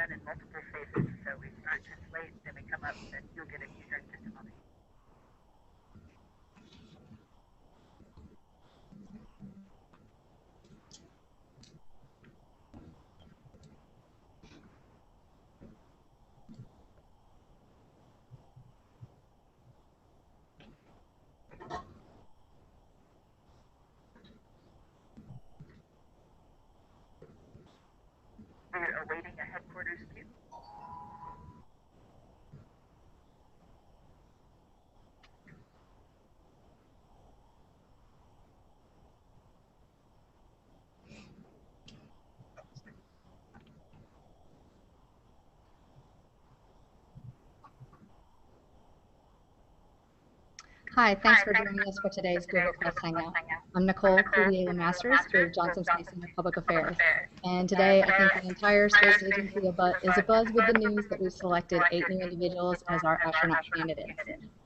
done in multiple phases. So we start just late, then we come up, and you'll get it here in just a moment. We're awaiting a headquarters view. Hi, thanks for joining us for today's Google Plus Hangout. I'm Nicole Masters with Johnson Space Center Public Affairs. And today, I think the entire space agency is abuzz with the news that we've selected 8 new individuals as our astronaut candidates.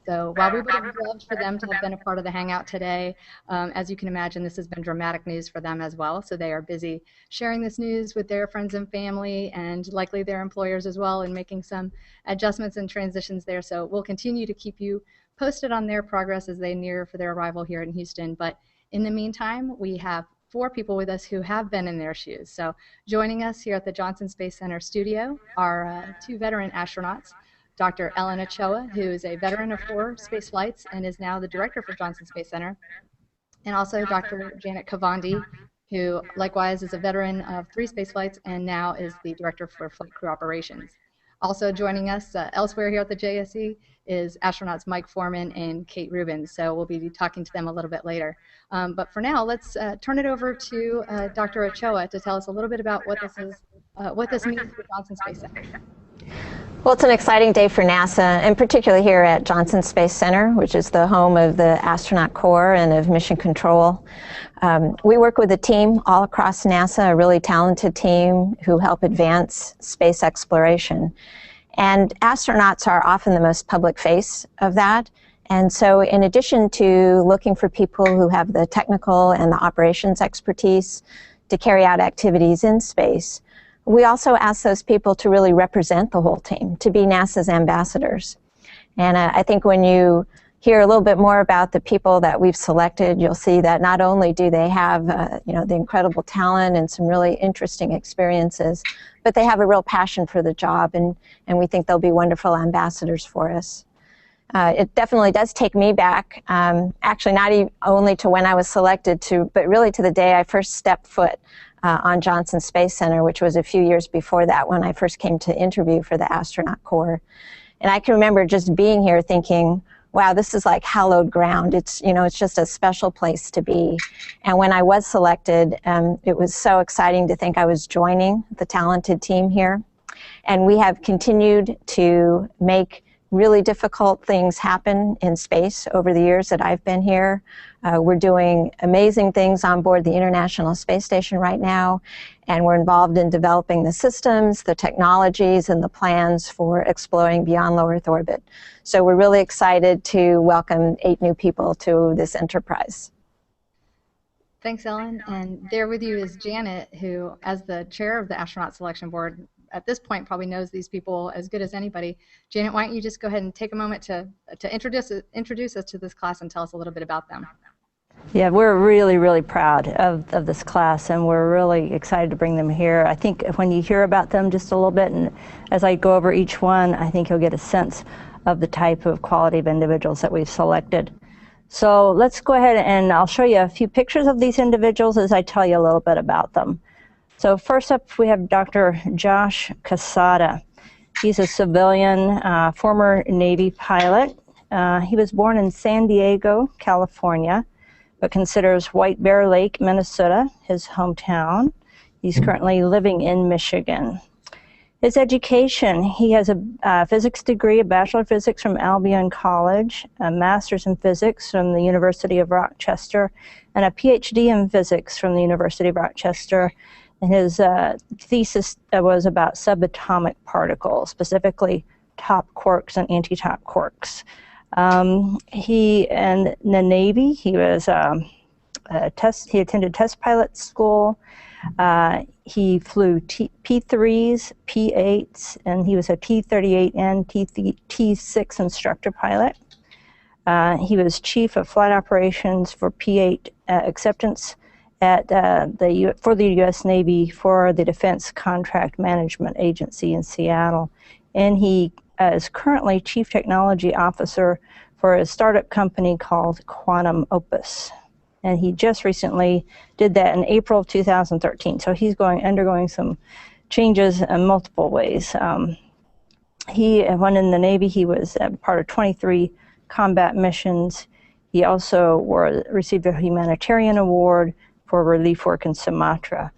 So while we would have loved for them to have been a part of the Hangout today, as you can imagine, this has been dramatic news for them as well. So they are busy sharing this news with their friends and family and likely their employers as well, and making some adjustments and transitions there. So we'll continue to keep you posted on their progress as they near for their arrival here in Houston. But in the meantime, we have 4 people with us who have been in their shoes. So joining us here at the Johnson Space Center studio are 2 veteran astronauts, Dr. Ellen Ochoa, who is a veteran of 4 space flights and is now the director for Johnson Space Center, and also Dr. Janet Kavandi, who likewise is a veteran of 3 space flights and now is the director for flight crew operations. Also joining us elsewhere here at the JSC is astronauts Mike Foreman and Kate Rubins, so we'll be talking to them a little bit later. But for now, let's turn it over to Dr. Ochoa to tell us a little bit about what this means for Johnson Space Center. Well, it's an exciting day for NASA, and particularly here at Johnson Space Center, which is the home of the Astronaut Corps and of Mission Control. We work with a team all across NASA, a really talented team who help advance space exploration. And astronauts are often the most public face of that. And so in addition to looking for people who have the technical and the operations expertise to carry out activities in space, we also ask those people to really represent the whole team, to be NASA's ambassadors. And I think when you hear a little bit more about the people that we've selected, you'll see that not only do they have the incredible talent and some really interesting experiences, but they have a real passion for the job, and we think they'll be wonderful ambassadors for us. It definitely does take me back, actually not only to when I was selected, but really to the day I first stepped foot on Johnson Space Center, which was a few years before that when I first came to interview for the Astronaut Corps. And I can remember just being here thinking, wow, this is like hallowed ground. It's just a special place to be. And when I was selected, it was so exciting to think I was joining the talented team here. And we have continued to make really difficult things happen in space over the years that I've been here. We're doing amazing things on board the International Space Station right now, and we're involved in developing the systems, the technologies, and the plans for exploring beyond low Earth orbit. So we're really excited to welcome 8 new people to this enterprise. Thanks, Ellen. And there with you is Janet, who, as the chair of the Astronaut Selection Board, at this point probably knows these people as good as anybody. Janet, why don't you just go ahead and take a moment to introduce us to this class and tell us a little bit about them. Yeah, we're really, really proud of this class, and we're really excited to bring them here. I think when you hear about them just a little bit, and as I go over each one, I think you'll get a sense of the type of quality of individuals that we've selected. So let's go ahead and I'll show you a few pictures of these individuals as I tell you a little bit about them. So first up, we have Dr. Josh Quezada. He's a civilian, former Navy pilot. He was born in San Diego, California, but considers White Bear Lake, Minnesota, his hometown. He's currently living in Michigan. His education, he has a physics degree, a Bachelor of Physics from Albion College, a Master's in Physics from the University of Rochester, and a PhD in Physics from the University of Rochester. And his thesis was about subatomic particles, specifically top quarks and anti-top quarks. He in the Navy, he was he attended test pilot school, He flew P3s, P8s, and he was a T38 and T6 instructor pilot. He was chief of flight operations for P8 acceptance at for the U.S. Navy for the Defense Contract Management Agency in Seattle, and he is currently chief technology officer for a startup company called Quantum Opus. And he just recently did that in April of 2013. So he's undergoing some changes in multiple ways. When in the Navy, he was part of 23 combat missions. He also received a humanitarian award for relief work in Sumatra.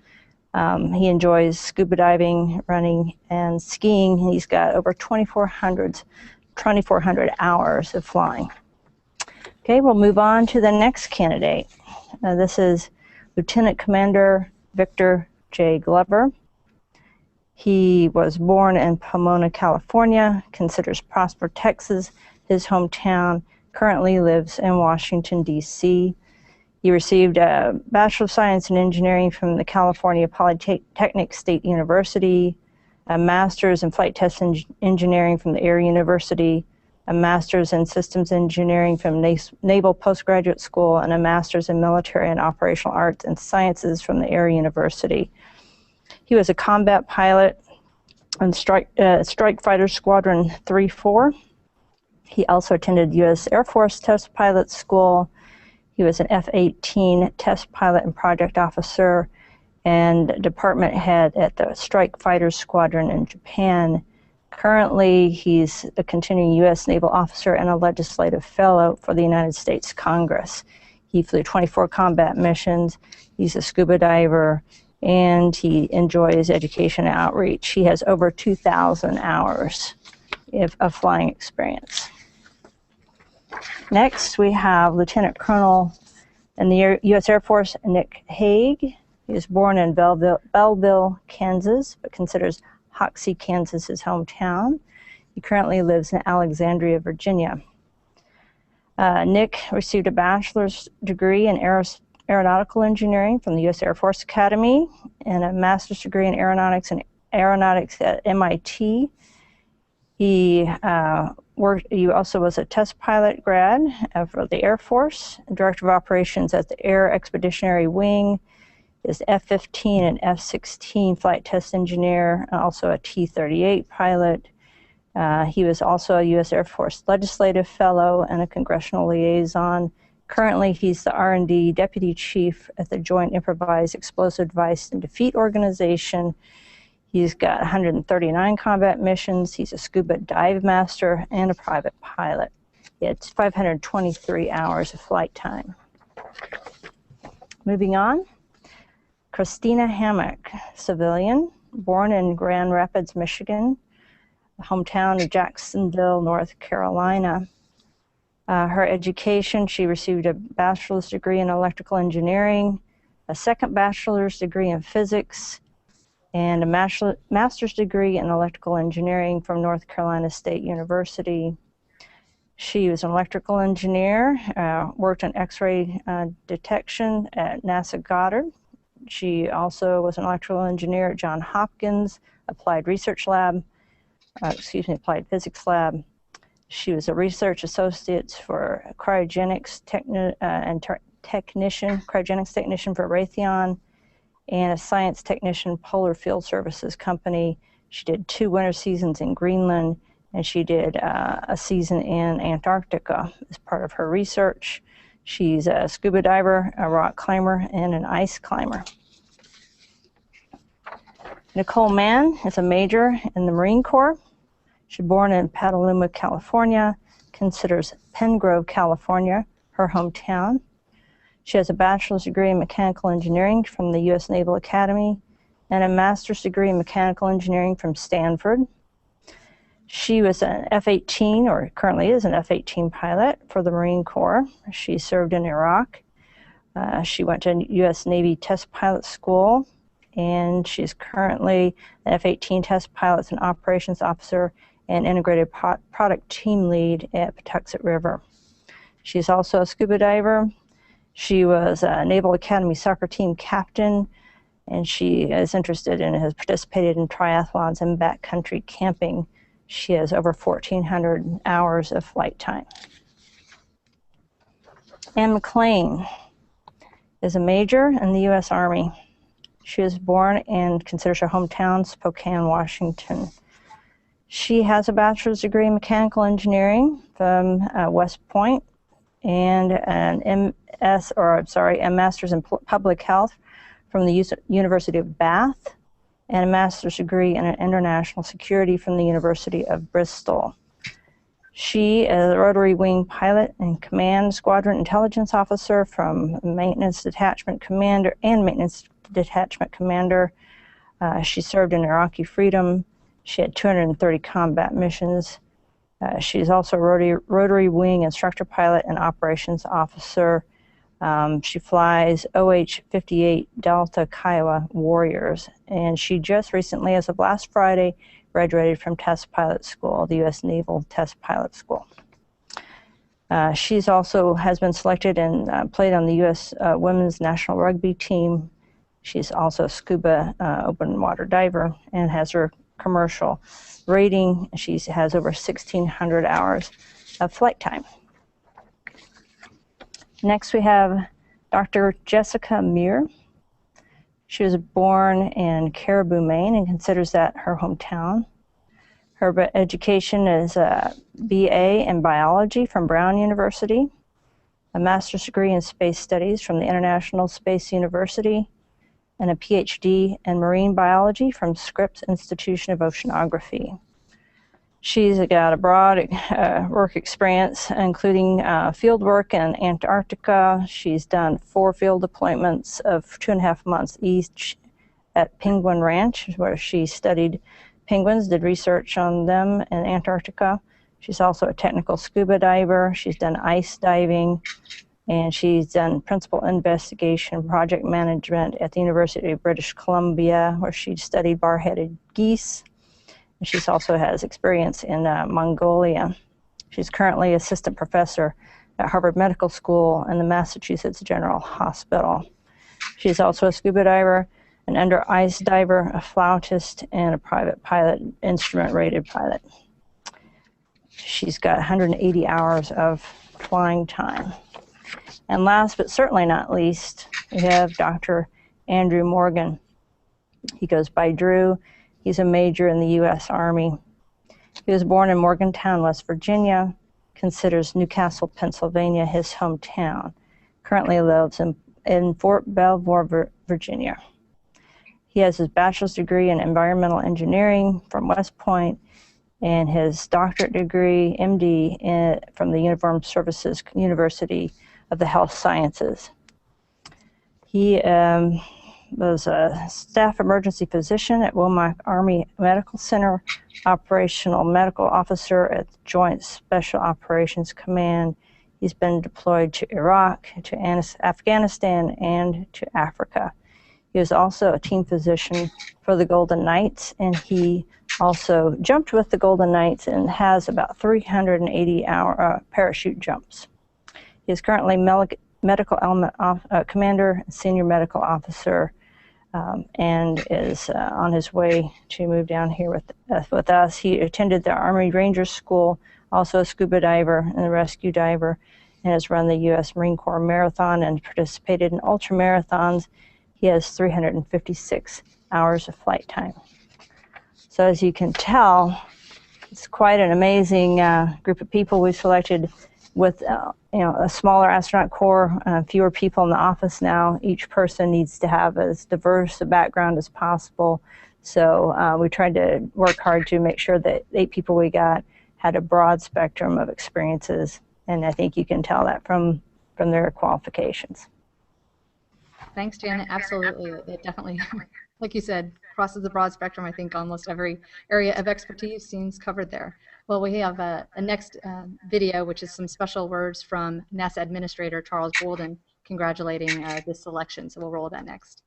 He enjoys scuba diving, running, and skiing. He's got over 2,400 hours of flying. Okay, we'll move on to the next candidate. This is Lieutenant Commander Victor J. Glover. He was born in Pomona, California, considers Prosper, Texas his hometown, currently lives in Washington, D.C. He received a Bachelor of Science in Engineering from the California Polytechnic State University, a Master's in Flight Test Engineering from the Air University, a Master's in Systems Engineering from Naval Postgraduate School, and a Master's in Military and Operational Arts and Sciences from the Air University. He was a combat pilot on Strike Fighter Squadron 3-4. He also attended U.S. Air Force Test Pilot School. He was an F-18 test pilot and project officer and department head at the Strike Fighter Squadron in Japan. Currently, he's a continuing U.S. naval officer and a legislative fellow for the United States Congress. He flew 24 combat missions. He's a scuba diver, and he enjoys education and outreach. He has over 2,000 hours of flying experience. Next, we have Lieutenant Colonel in the U.S. Air Force, Nick Hague. He was born in Belleville, Kansas, but considers Hoxie, Kansas his hometown. He currently lives in Alexandria, Virginia. Nick received a bachelor's degree in aeronautical engineering from the U.S. Air Force Academy and a master's degree in aeronautics at MIT. He also was a test pilot grad for the Air Force, Director of Operations at the Air Expeditionary Wing, is F-15 and F-16 flight test engineer, and also a T-38 pilot. He was also a U.S. Air Force Legislative Fellow and a Congressional Liaison. Currently, he's the R&D Deputy Chief at the Joint Improvised Explosive Device and Defeat Organization. He's got 139 combat missions. He's a scuba dive master and a private pilot. He had 523 hours of flight time. Moving on. Christina Hammock, civilian, born in Grand Rapids, Michigan, hometown of Jacksonville, North Carolina. Her education, she received a bachelor's degree in electrical engineering, a second bachelor's degree in physics, and a master's degree in electrical engineering from North Carolina State University. She was an electrical engineer, worked on X-ray detection at NASA Goddard. She also was an electrical engineer at Johns Hopkins Applied Physics Lab. She was a research associate for cryogenics technician for Raytheon, and a science technician Polar Field Services Company. She did 2 winter seasons in Greenland, and she did a season in Antarctica as part of her research. She's a scuba diver, a rock climber, and an ice climber. Nicole Mann is a major in the Marine Corps. She's born in Petaluma, California, considers Pengrove, California, her hometown. She has a bachelor's degree in mechanical engineering from the U.S. Naval Academy and a master's degree in mechanical engineering from Stanford. She was an F-18, or currently is an F-18 pilot for the Marine Corps. She served in Iraq. She went to U.S. Navy Test Pilot School, and she's currently an F-18 test pilot and operations officer and integrated product team lead at Patuxent River. She's also a scuba diver. She was a Naval Academy soccer team captain and she is interested and has participated in triathlons and backcountry camping. She has over 1,400 hours of flight time. Ann McClain is a major in the U.S. Army. She was born and considers her hometown Spokane, Washington. She has a bachelor's degree in mechanical engineering from West Point and a master's in public health from the University of Bath, and a master's degree in international security from the University of Bristol. She is a rotary wing pilot and command squadron intelligence officer from Maintenance Detachment Commander and Maintenance Detachment Commander. She served in Iraqi Freedom. She had 230 combat missions. She's also a rotary wing instructor pilot and operations officer. She flies OH-58 Delta Kiowa Warriors, and she just recently, as of last Friday, graduated from Test Pilot School, the U.S. Naval Test Pilot School. She's also has been selected and played on the U.S. Women's National Rugby Team. She's also a scuba open water diver and has her commercial rating. She has over 1,600 hours of flight time. Next we have Dr. Jessica Muir. She was born in Caribou, Maine, and considers that her hometown. Her education is a BA in biology from Brown University, a master's degree in space studies from the International Space University, and a PhD in marine biology from Scripps Institution of Oceanography. She's got a broad work experience, including field work in Antarctica. She's done 4 field deployments of 2.5 months each at Penguin Ranch, where she studied penguins, did research on them in Antarctica. She's also a technical scuba diver. She's done ice diving, and she's done principal investigation project management at the University of British Columbia, where she studied bar-headed geese. She also has experience in Mongolia. She's currently assistant professor at Harvard Medical School and the Massachusetts General Hospital. She's also a scuba diver, an under ice diver, a flautist, and a private pilot, instrument-rated pilot. She's got 180 hours of flying time. And last but certainly not least, we have Dr. Andrew Morgan. He goes by Drew. He's a major in the U.S. Army. He was born in Morgantown, West Virginia, considers Newcastle, Pennsylvania his hometown. Currently lives in Fort Belvoir, Virginia. He has his bachelor's degree in environmental engineering from West Point and his doctorate degree, MD, from the Uniformed Services University of the Health Sciences. He was a staff emergency physician at Womack Army Medical Center, operational medical officer at the Joint Special Operations Command. He's been deployed to Iraq, to Afghanistan, and to Africa. He was also a team physician for the Golden Knights, and he also jumped with the Golden Knights and has about 380-hour parachute jumps. He is currently medical element commander, senior medical officer, and is on his way to move down here with us. He attended the Army Rangers School, also a scuba diver and a rescue diver, and has run the U.S. Marine Corps Marathon and participated in ultramarathons. He has 356 hours of flight time. So as you can tell, it's quite an amazing group of people we've selected with a smaller astronaut corps, fewer people in the office now. Each person needs to have as diverse a background as possible. So we tried to work hard to make sure that 8 people we got had a broad spectrum of experiences, and I think you can tell that from their qualifications. Thanks, Janet. Absolutely. It definitely, like you said, crosses the broad spectrum. I think almost every area of expertise seems covered there. Well, we have a next video, which is some special words from NASA Administrator Charles Bolden congratulating this selection. So we'll roll that next.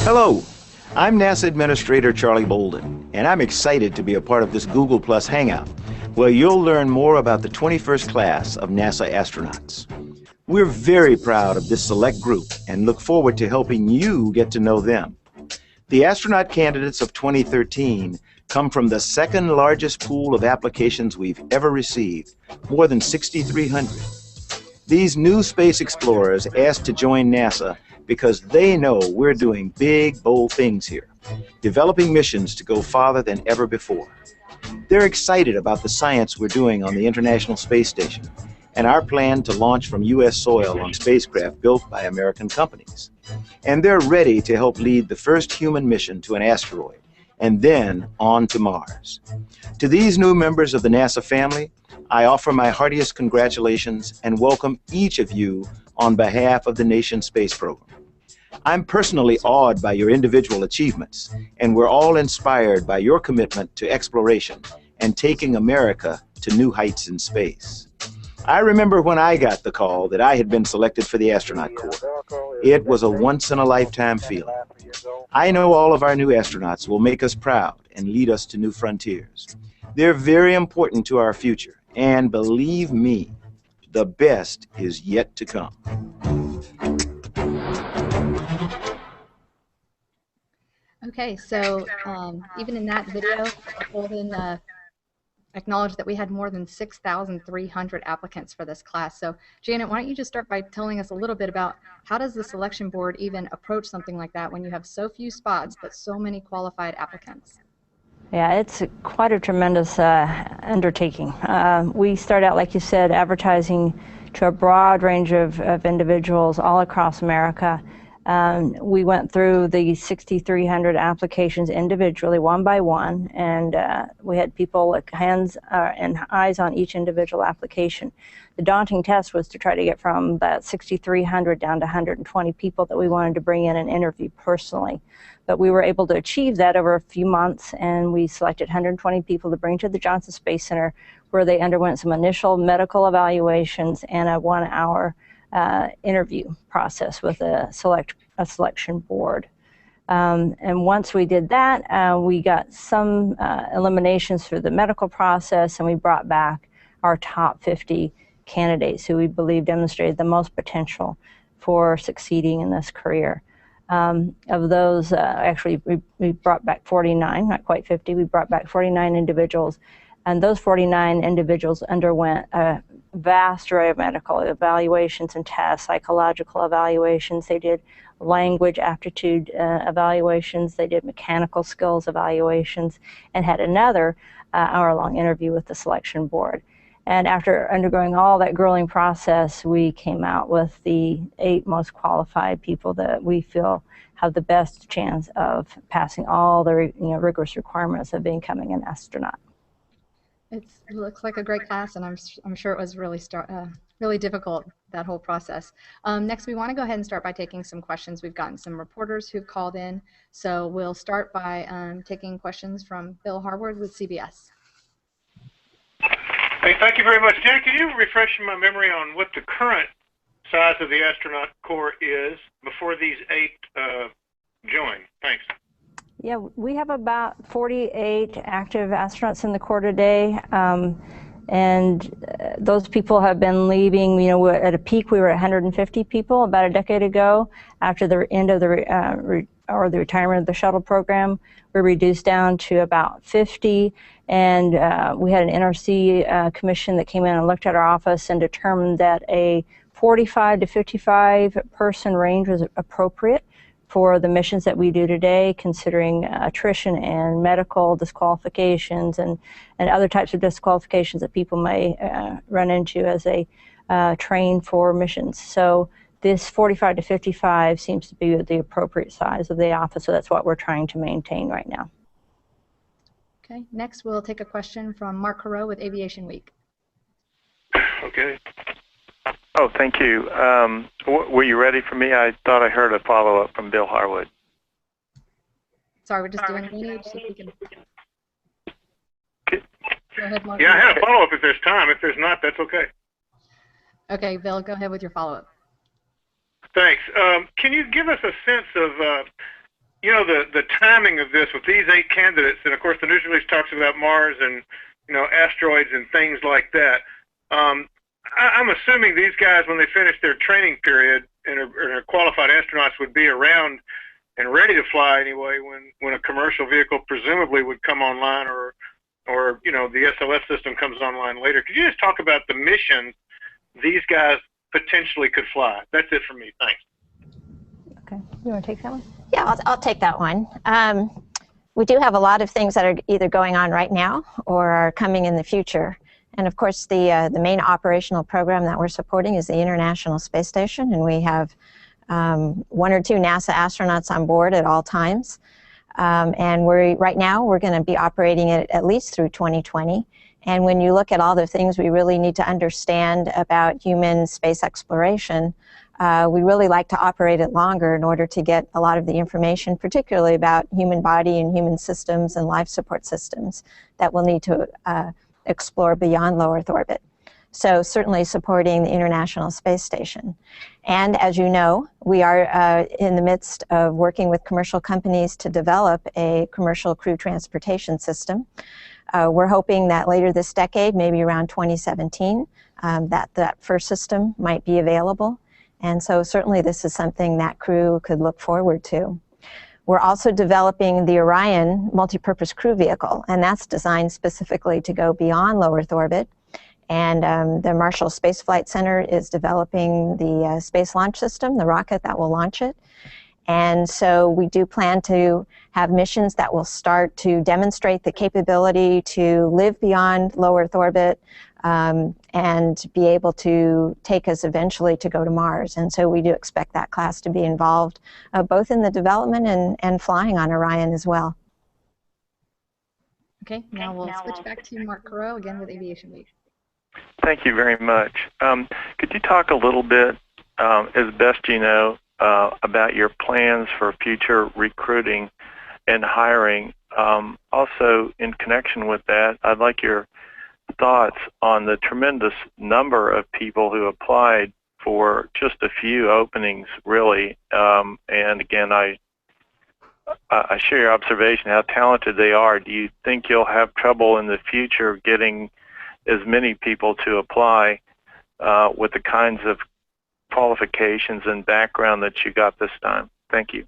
Hello, I'm NASA Administrator Charlie Bolden, and I'm excited to be a part of this Google Plus Hangout, where you'll learn more about the 21st class of NASA astronauts. We're very proud of this select group and look forward to helping you get to know them. The astronaut candidates of 2013 come from the second largest pool of applications we've ever received, more than 6,300. These new space explorers asked to join NASA because they know we're doing big, bold things here, developing missions to go farther than ever before. They're excited about the science we're doing on the International Space Station and our plan to launch from U.S. soil on spacecraft built by American companies. And they're ready to help lead the first human mission to an asteroid and then on to Mars. To these new members of the NASA family, I offer my heartiest congratulations and welcome each of you on behalf of the nation's space program. I'm personally awed by your individual achievements, and we're all inspired by your commitment to exploration and taking America to new heights in space. I remember when I got the call that I had been selected for the Astronaut Corps. It was a once-in-a-lifetime feeling. I know all of our new astronauts will make us proud and lead us to new frontiers. They're very important to our future, and believe me, the best is yet to come. Okay, so even in that video, Bolden acknowledged that we had more than 6,300 applicants for this class. So Janet, why don't you just start by telling us a little bit about how does the selection board even approach something like that when you have so few spots but so many qualified applicants? Yeah, it's quite a tremendous undertaking. We start out, like you said, advertising to a broad range of individuals all across America. We went through the 6,300 applications individually, one by one, and we had people like hands and eyes on each individual application. The daunting test was to try to get from that 6,300 down to 120 people that we wanted to bring in and interview personally. But we were able to achieve that over a few months, and we selected 120 people to bring to the Johnson Space Center, where they underwent some initial medical evaluations and a 1-hour interview process with a selection board. And once we did that, we got some eliminations through the medical process, and we brought back our top 50 candidates who we believe demonstrated the most potential for succeeding in this career. Of those, actually, we brought back 49, not quite 50, we brought back 49 individuals, and those 49 individuals underwent a vast array of medical evaluations and tests, psychological evaluations. They did language aptitude evaluations, they did mechanical skills evaluations, and had another hour-long interview with the selection board. And after undergoing all that grueling process, we came out with the 8 most qualified people that we feel have the best chance of passing all the rigorous requirements of becoming an astronaut. It looks like a great class, and I'm sure it was really difficult, that whole process. Next, we want to go ahead and start by taking some questions. We've gotten some reporters who've called in, so we'll start by taking questions from Bill Harward with CBS. Hey, thank you very much. Dan, can you refresh my memory on what the current size of the astronaut corps is before these 8 join? Thanks. Yeah, we have about 48 active astronauts in the Corps today, and those people have been leaving. At a peak, we were at 150 people about a decade ago. After the end of the retirement of the shuttle program, we reduced down to about 50, and we had an NRC commission that came in and looked at our office and determined that a 45 to 55 person range was appropriate for the missions that we do today, considering attrition and medical disqualifications and other types of disqualifications that people may run into as they train for missions. So this 45 to 55 seems to be the appropriate size of the office, so that's what we're trying to maintain right now. Okay, next we'll take a question from Mark Carreau with Aviation Week. Okay. Oh, thank you. Were you ready for me? I thought I heard a follow-up from Bill Harwood. Sorry, we're just doing one. So we can... Go ahead, Mark. Yeah, I had a follow-up if there's time. If there's not, that's okay. Okay, Bill, go ahead with your follow-up. Thanks. Can you give us a sense of, the timing of this with these 8 candidates? And, of course, the news release talks about Mars and, asteroids and things like that. I'm assuming these guys, when they finish their training period and are qualified astronauts, would be around and ready to fly anyway when a commercial vehicle presumably would come online, or you know, the SLS system comes online later. Could you just talk about the missions these guys potentially could fly? That's it for me. Thanks. Okay, you want to take that one? Yeah, I'll take that one. We do have a lot of things that are either going on right now or are coming in the future. And of course, the main operational program that we're supporting is the International Space Station, and we have 1 or 2 NASA astronauts on board at all times. And right now we're going to be operating it at least through 2020. And when you look at all the things we really need to understand about human space exploration, we really like to operate it longer in order to get a lot of the information, particularly about human body and human systems and life support systems that we'll need to explore beyond low Earth orbit. So certainly supporting the International Space Station. And as you know, we are in the midst of working with commercial companies to develop a commercial crew transportation system. We're hoping that later this decade, maybe around 2017, that first system might be available. And so certainly this is something that crew could look forward to. We're also developing the Orion multipurpose crew vehicle, and that's designed specifically to go beyond low Earth orbit. And the Marshall Space Flight Center is developing the Space Launch System, the rocket that will launch it. And so we do plan to have missions that will start to demonstrate the capability to live beyond low Earth orbit and be able to take us eventually to go to Mars. And so we do expect that class to be involved both in the development and flying on Orion as well. Okay, now we'll switch back to Mark Carreau again with Aviation Week. Thank you very much. Could you talk a little bit, as best you know, about your plans for future recruiting and hiring? Also, in connection with that, I'd like your thoughts on the tremendous number of people who applied for just a few openings, really. And again, I share your observation how talented they are. Do you think you'll have trouble in the future getting as many people to apply with the kinds of qualifications and background that you got this time? Thank you.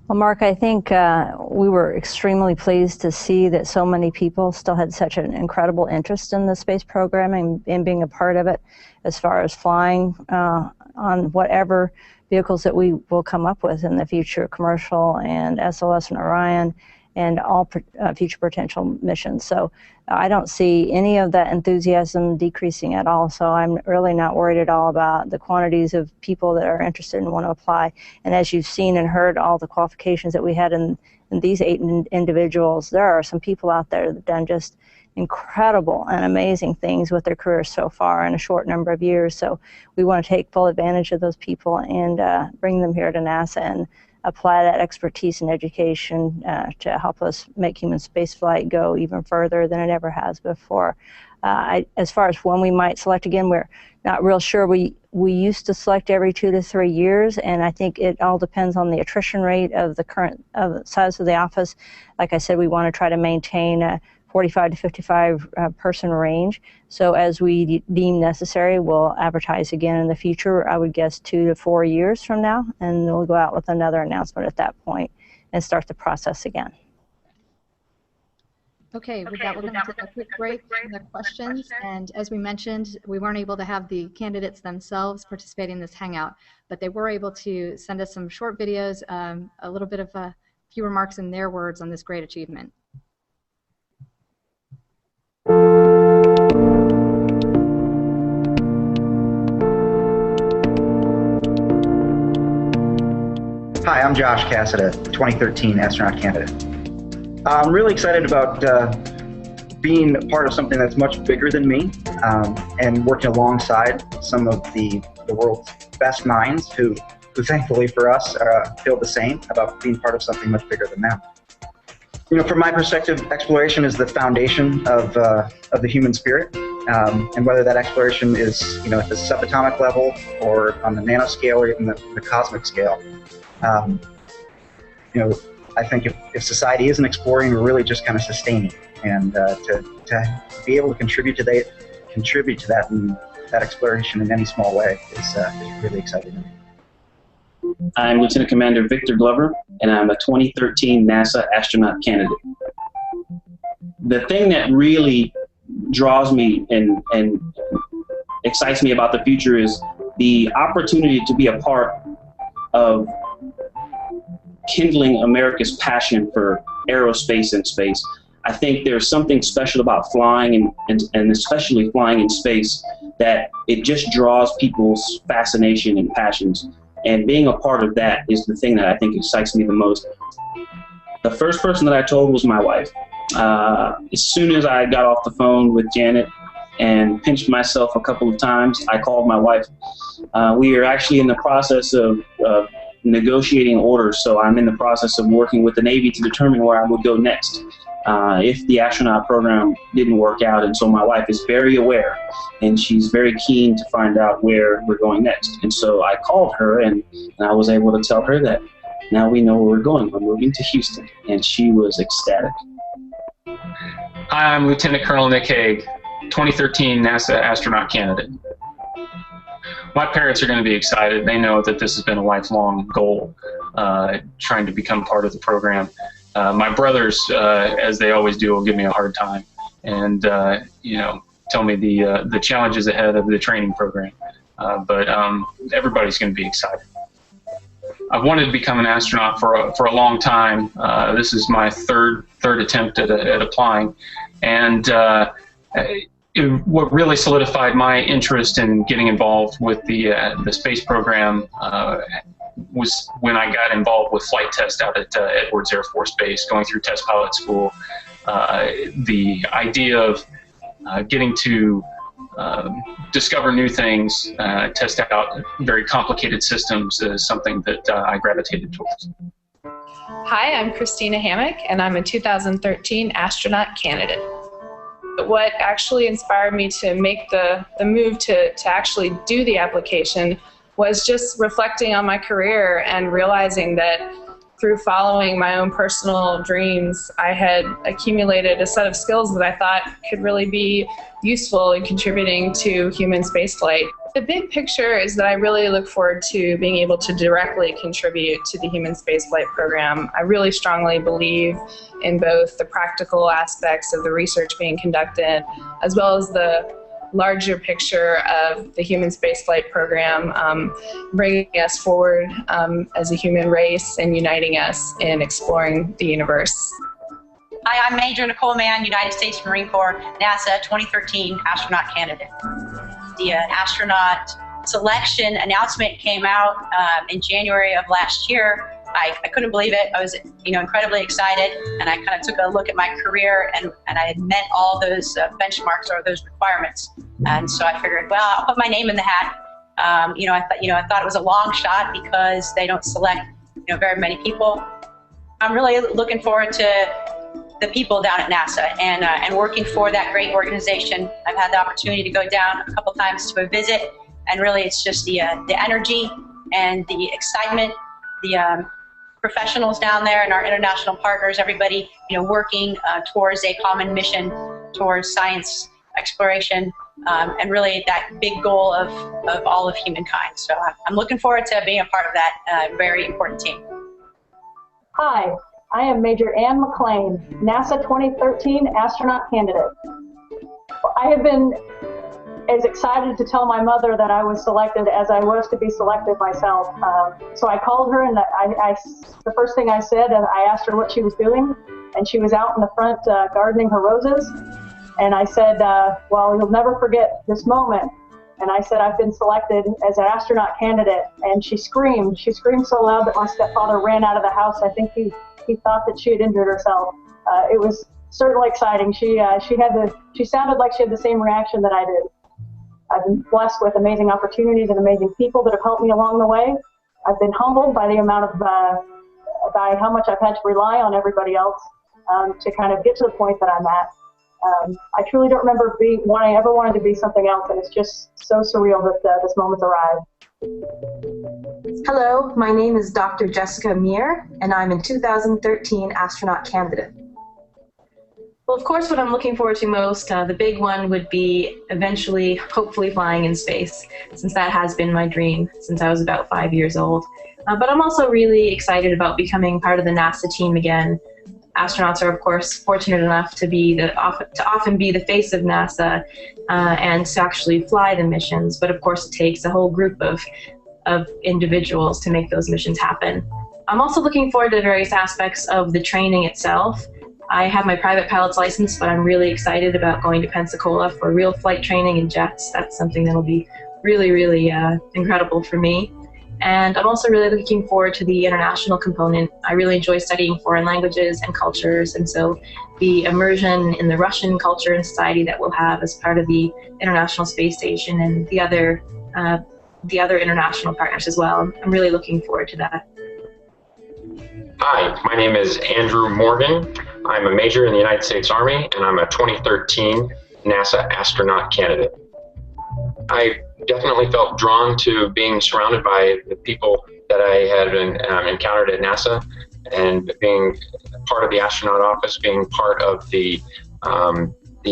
Well, Mark, I think we were extremely pleased to see that so many people still had such an incredible interest in the space program and being a part of it, as far as flying on whatever vehicles that we will come up with in the future, commercial and SLS and Orion, and all future potential missions. So I don't see any of that enthusiasm decreasing at all. So I'm really not worried at all about the quantities of people that are interested and want to apply. And as you've seen and heard all the qualifications that we had in these 8 individuals, there are some people out there that have done just incredible and amazing things with their careers so far in a short number of years. So we want to take full advantage of those people and bring them here to NASA and apply that expertise and education to help us make human spaceflight go even further than it ever has before. As far as when we might select again, we're not real sure. We used to select every 2 to 3 years, and I think it all depends on the attrition rate of the current size of the office. Like I said, we want to try to maintain a 45 to 55 person range. So as we deem necessary, we'll advertise again in the future. I would guess 2 to 4 years from now, and we'll go out with another announcement at that point and start the process again. Okay, with that, we're going to take a quick break from the questions. And as we mentioned, we weren't able to have the candidates themselves participate in this Hangout, but they were able to send us some short videos, a little bit of a few remarks in their words on this great achievement. Hi, I'm Josh Quezada, 2013 astronaut candidate. I'm really excited about being part of something that's much bigger than me and working alongside some of the world's best minds who thankfully for us feel the same about being part of something much bigger than them. You know, from my perspective, exploration is the foundation of the human spirit, and whether that exploration is, you know, at the subatomic level or on the nanoscale or even the cosmic scale. You know, I think if society isn't exploring, we're really just kind of sustaining, and to be able to contribute to that and that exploration in any small way is really exciting to me. I'm Lieutenant Commander Victor Glover, and I'm a 2013 NASA astronaut candidate. The thing that really draws me and excites me about the future is the opportunity to be a part of kindling America's passion for aerospace and space. I think there's something special about flying and especially flying in space that it just draws people's fascination and passions. And being a part of that is the thing that I think excites me the most. The first person that I told was my wife. As soon as I got off the phone with Janet and pinched myself a couple of times, I called my wife. We are actually in the process of negotiating orders, so I'm in the process of working with the Navy to determine where I would go next if the astronaut program didn't work out. And so my wife is very aware, and she's very keen to find out where we're going next. And so I called her, and I was able to tell her that now we know where we're going. We're moving to Houston, and she was ecstatic. Hi, I'm Lieutenant Colonel Nick Hague, 2013 NASA astronaut candidate. My parents are going to be excited. They know that this has been a lifelong goal, trying to become part of the program. My brothers, as they always do, will give me a hard time and tell me the challenges ahead of the training program. But everybody's going to be excited. I've wanted to become an astronaut for a long time. This is my third attempt at applying, and what really solidified my interest in getting involved with the space program was when I got involved with flight test out at Edwards Air Force Base, going through test pilot school. The idea of getting to discover new things, test out very complicated systems is something that I gravitated towards. Hi, I'm Christina Hammock, and I'm a 2013 astronaut candidate. What actually inspired me to make the move to actually do the application was just reflecting on my career and realizing that through following my own personal dreams, I had accumulated a set of skills that I thought could really be useful in contributing to human spaceflight. The big picture is that I really look forward to being able to directly contribute to the human spaceflight program. I really strongly believe in both the practical aspects of the research being conducted, as well as the larger picture of the human spaceflight program, bringing us forward as a human race and uniting us in exploring the universe. Hi, I'm Major Nicole Mann, United States Marine Corps, NASA 2013 astronaut candidate. The astronaut selection announcement came out in January of last year. I couldn't believe it. I was incredibly excited, and I kind of took a look at my career, and I had met all those benchmarks or those requirements. And so I figured, well, I'll put my name in the hat. I thought it was a long shot because they don't select very many people. I'm really looking forward to the people down at NASA and working for that great organization. I've had the opportunity to go down a couple times to a visit, and really it's just the energy and the excitement, the professionals down there and our international partners, everybody working towards a common mission, towards science exploration, and really that big goal of all of humankind. So I'm looking forward to being a part of that very important team. Hi, I am Major Ann McClain, NASA 2013 astronaut candidate. I have been as excited to tell my mother that I was selected as I was to be selected myself. So I called her, and the first thing I said, I asked her what she was doing, and she was out in the front gardening her roses. And I said, well, you'll never forget this moment. And I said, I've been selected as an astronaut candidate. And she screamed. She screamed so loud that my stepfather ran out of the house. I think he thought that she had injured herself. It was certainly exciting. She sounded like she had the same reaction that I did. I've been blessed with amazing opportunities and amazing people that have helped me along the way. I've been humbled by the amount of, by how much I've had to rely on everybody else to kind of get to the point that I'm at. I truly don't remember I ever wanted to be something else, and it's just so surreal that this moment's arrived. Hello, my name is Dr. Jessica Meir, and I'm a 2013 astronaut candidate. Well, Well, of course, what I'm looking forward to most, the big one would be eventually, hopefully, flying in space, since that has been my dream since I was about 5 years old. But I'm also really excited about becoming part of the NASA team again. Astronauts are, of course, fortunate enough to often be the face of NASA and to actually fly the missions. But of course, it takes a whole group of individuals to make those missions happen. I'm also looking forward to various aspects of the training itself. I have my private pilot's license, but I'm really excited about going to Pensacola for real flight training in jets. That's something that'll be really, really incredible for me. And I'm also really looking forward to the international component. I really enjoy studying foreign languages and cultures, and so the immersion in the Russian culture and society that we'll have as part of the International Space Station and the other international partners as well. I'm really looking forward to that. Hi, my name is Andrew Morgan. I'm a major in the United States Army, and I'm a 2013 NASA astronaut candidate. I definitely felt drawn to being surrounded by the people that I had encountered at NASA, and being part of the astronaut office, being part of the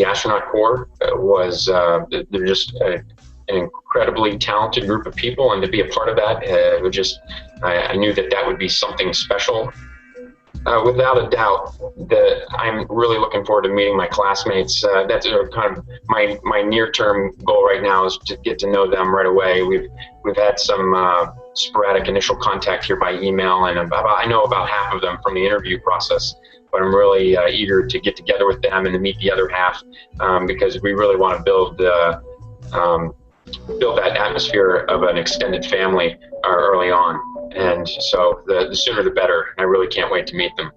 astronaut corps was they're just an incredibly talented group of people, and to be a part of that, I knew that would be something special. Without a doubt, I'm really looking forward to meeting my classmates. That's kind of my near-term goal right now, is to get to know them right away. We've had some sporadic initial contact here by email, and I know about half of them from the interview process. But I'm really eager to get together with them and to meet the other half, because we really want to build that atmosphere of an extended family early on. And so the sooner the better. I really can't wait to meet them.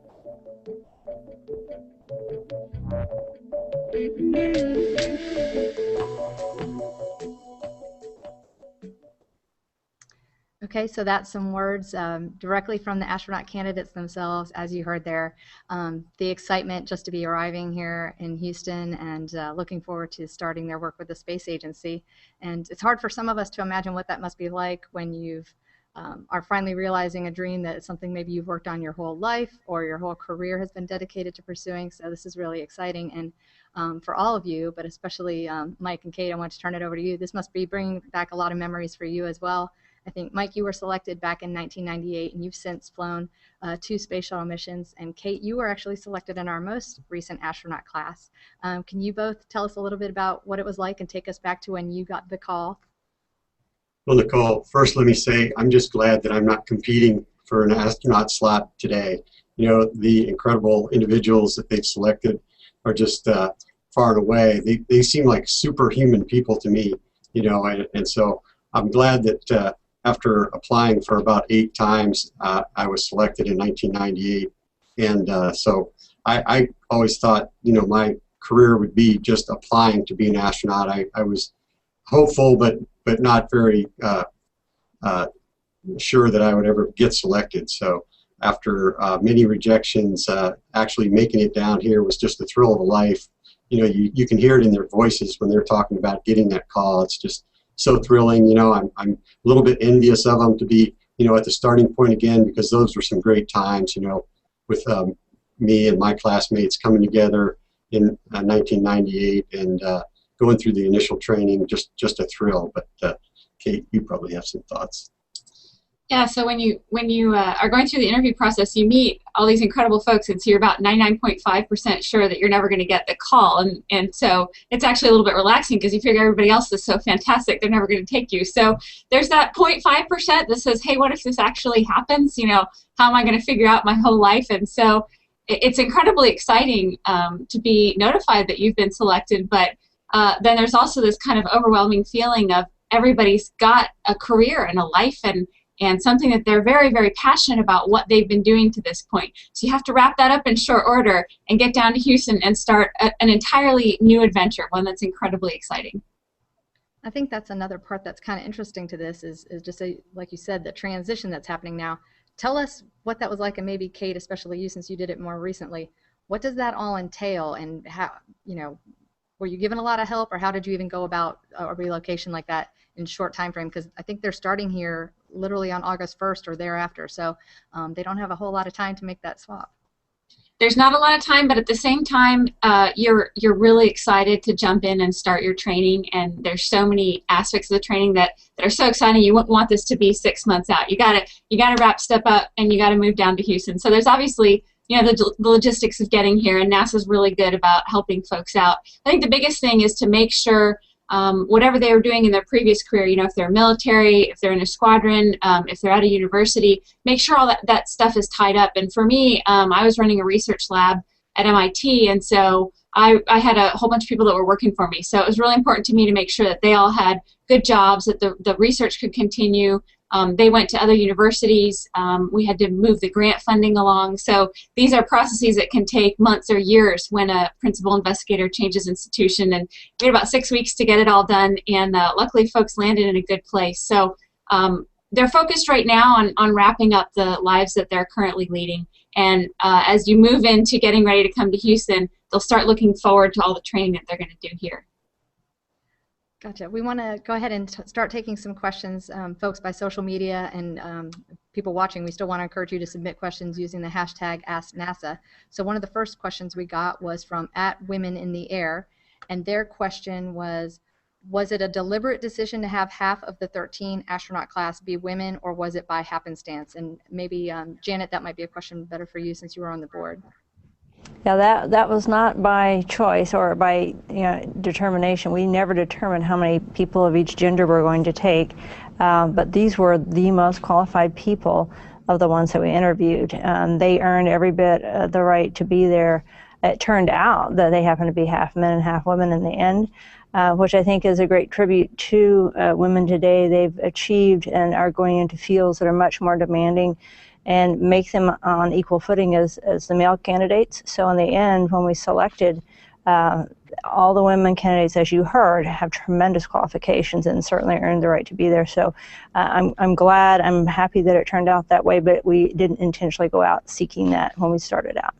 Okay, so that's some words directly from the astronaut candidates themselves, as you heard there. The excitement just to be arriving here in Houston and looking forward to starting their work with the space agency. And it's hard for some of us to imagine what that must be like when you've are finally realizing a dream that it's something maybe you've worked on your whole life or your whole career has been dedicated to pursuing. So this is really exciting. And for all of you, but especially Mike and Kate, I want to turn it over to you. This must be bringing back a lot of memories for you as well. I think, Mike, you were selected back in 1998, and you've since flown 2 space shuttle missions. And Kate, you were actually selected in our most recent astronaut class. Can you both tell us a little bit about what it was like and take us back to when you got the call? Well, Nicole, first let me say I'm just glad that I'm not competing for an astronaut slot today. You know, the incredible individuals that they've selected are just far and away. They seem like superhuman people to me, you know, and so I'm glad that after applying for about 8 times, I was selected in 1998. And so I always thought, you know, my career would be just applying to be an astronaut. I was hopeful, but not very sure that I would ever get selected. So after many rejections, actually making it down here was just a thrill of a life. You know, you can hear it in their voices when they're talking about getting that call. It's just so thrilling. You know, I'm a little bit envious of them to be, you know, at the starting point again, because those were some great times, you know, with me and my classmates coming together in 1998 and going through the initial training, just a thrill. But Kate, you probably have some thoughts. Yeah, so when you are going through the interview process, you meet all these incredible folks, and so you're about 99.5% sure that you're never going to get the call, and so it's actually a little bit relaxing because you figure everybody else is so fantastic, they're never going to take you. So there's that 0.5% that says, hey, what if this actually happens? You know, how am I going to figure out my whole life? And so it's incredibly exciting to be notified that you've been selected, but then there's also this kind of overwhelming feeling of everybody's got a career and a life and something that they're very, very passionate about what they've been doing to this point. So you have to wrap that up in short order and get down to Houston and start an entirely new adventure, one that's incredibly exciting. I think that's another part that's kind of interesting to this is just like you said, the transition that's happening now. Tell us what that was like, and maybe Kate, especially you, since you did it more recently. What does that all entail, and how, you know, were you given a lot of help, or how did you even go about a relocation like that in short time frame? Because I think they're starting here literally on August 1st or thereafter, so they don't have a whole lot of time to make that swap. there's not a lot of time, but at the same time, you're really excited to jump in and start your training, and there's so many aspects of the training that are so exciting. You wouldn't want this to be 6 months out. You gotta wrap stuff up, and you gotta move down to Houston. So there's obviously, you know, the logistics of getting here, and NASA's really good about helping folks out. I think the biggest thing is to make sure whatever they were doing in their previous career, you know, if they're military, if they're in a squadron, if they're at a university, make sure all that stuff is tied up. And for me, I was running a research lab at MIT, and so I had a whole bunch of people that were working for me. So it was really important to me to make sure that they all had good jobs, that the research could continue. They went to other universities. We had to move the grant funding along. So these are processes that can take months or years when a principal investigator changes institution. And we had about 6 weeks to get it all done. And luckily, folks landed in a good place. So they're focused right now on wrapping up the lives that they're currently leading. And as you move into getting ready to come to Houston, they'll start looking forward to all the training that they're going to do here. Gotcha. We want to go ahead and start taking some questions, folks, by social media, and people watching. We still want to encourage you to submit questions using the hashtag AskNASA. So one of the first questions we got was from @WomenInTheAir, and their question was it a deliberate decision to have half of the 13 astronaut class be women, or was it by happenstance? And maybe, Janet, that might be a question better for you since you were on the board. Yeah, that was not by choice or by determination. We never determined how many people of each gender we're going to take, but these were the most qualified people of the ones that we interviewed. They earned every bit the right to be there. It turned out that they happened to be half men and half women in the end, which I think is a great tribute to women today. They've achieved and are going into fields that are much more demanding and make them on equal footing as the male candidates. So in the end, when we selected, all the women candidates, as you heard, have tremendous qualifications and certainly earned the right to be there. So I'm glad, I'm happy that it turned out that way, but we didn't intentionally go out seeking that when we started out.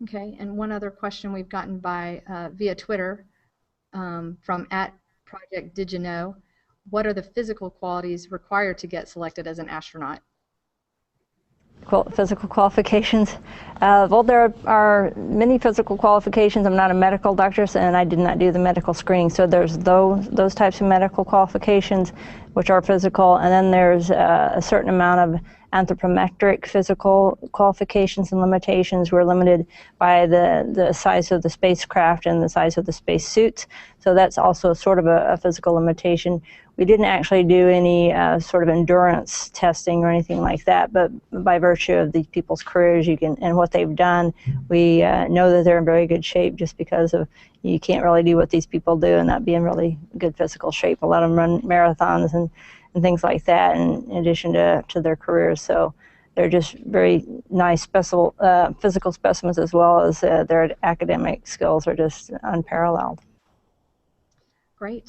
Okay, and one other question we've gotten by via Twitter from @Project Did You Know? What are the physical qualities required to get selected as an astronaut? Physical qualifications. Well, there are many physical qualifications. I'm not a medical doctor, and I did not do the medical screening. So there's those types of medical qualifications, which are physical, and then there's a certain amount of anthropometric physical qualifications and limitations. We're limited by the size of the spacecraft and the size of the spacesuits. So that's also sort of a physical limitation. We didn't actually do any sort of endurance testing or anything like that, but by virtue of these people's careers and what they've done, we know that they're in very good shape just because of you can't really do what these people do and not be in really good physical shape. A lot of them run marathons and things like that in addition to their careers. So they're just very nice physical specimens, as well as their academic skills are just unparalleled. Great.